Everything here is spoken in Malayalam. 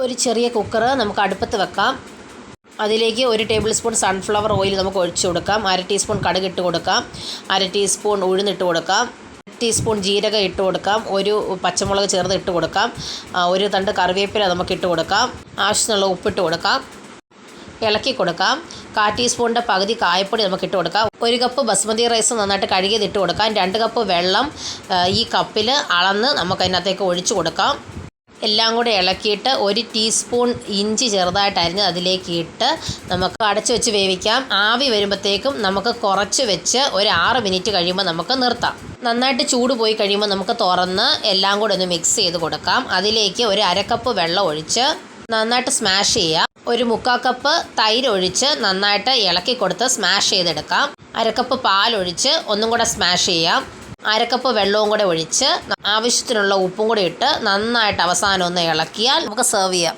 ഒരു ചെറിയ കുക്കർ നമുക്ക് അടുപ്പത്ത് വെക്കാം. അതിലേക്ക് 1 ടേബിൾ സ്പൂൺ സൺഫ്ലവർ ഓയിൽ നമുക്ക് ഒഴിച്ചു കൊടുക്കാം. 1/2 ടീസ്പൂൺ കടുക് ഇട്ട് കൊടുക്കാം. 1/2 ടീസ്പൂൺ ഉഴുന്നിട്ട് കൊടുക്കാം. 1 ടീസ്പൂൺ ജീരകം ഇട്ട് കൊടുക്കാം. 1 പച്ചമുളക് ചേർത്ത് ഇട്ട് കൊടുക്കാം. 1 തണ്ട് കറിവേപ്പില നമുക്ക് ഇട്ട് കൊടുക്കാം. ആവശ്യത്തിനുള്ള ഉപ്പിട്ട് കൊടുക്കാം. ഇളക്കി കൊടുക്കാം. 1/4 ടീസ്പൂണിൻ്റെ പകുതി കായപ്പൊടി നമുക്ക് ഇട്ട് കൊടുക്കാം. 1 കപ്പ് ബസ്മതി റൈസ് നന്നായിട്ട് കഴുകിയത് ഇട്ട് കൊടുക്കാം. 2 കപ്പ് വെള്ളം ഈ കപ്പിൽ അളന്ന് നമുക്ക് അതിനകത്തേക്ക് ഒഴിച്ചു കൊടുക്കാം. എല്ലാം കൂടെ ഇളക്കിയിട്ട് 1 ടീസ്പൂൺ ഇഞ്ചി ചെറുതായിട്ട് അരിഞ്ഞ് അതിലേക്ക് ഇട്ട് നമുക്ക് അടച്ചു വെച്ച് വേവിക്കാം. ആവി വരുമ്പോഴത്തേക്കും നമുക്ക് കുറച്ച് വെച്ച് ഒരു 6 മിനിറ്റ് കഴിയുമ്പോൾ നമുക്ക് നിർത്താം. നന്നായിട്ട് ചൂട് പോയി കഴിയുമ്പോൾ നമുക്ക് തുറന്ന് എല്ലാം കൂടെ ഒന്ന് മിക്സ് ചെയ്ത് കൊടുക്കാം. അതിലേക്ക് ഒരു 1/2 കപ്പ് വെള്ളം ഒഴിച്ച് നന്നായിട്ട് സ്മാഷ് ചെയ്യാം. 1/4 കപ്പ് തൈര് ഒഴിച്ച് നന്നായിട്ട് ഇളക്കി കൊടുത്ത് സ്മാഷ് ചെയ്തെടുക്കാം. 1/2 കപ്പ് പാലൊഴിച്ച് ഒന്നും കൂടെ സ്മാഷ് ചെയ്യാം. 1/2 കപ്പ് വെള്ളവും കൂടെ ഒഴിച്ച് ആവശ്യത്തിനുള്ള ഉപ്പും കൂടെ ഇട്ട് നന്നായിട്ട് അവസാനം ഒന്ന് ഇളക്കിയാൽ നമുക്ക് സെർവ് ചെയ്യാം.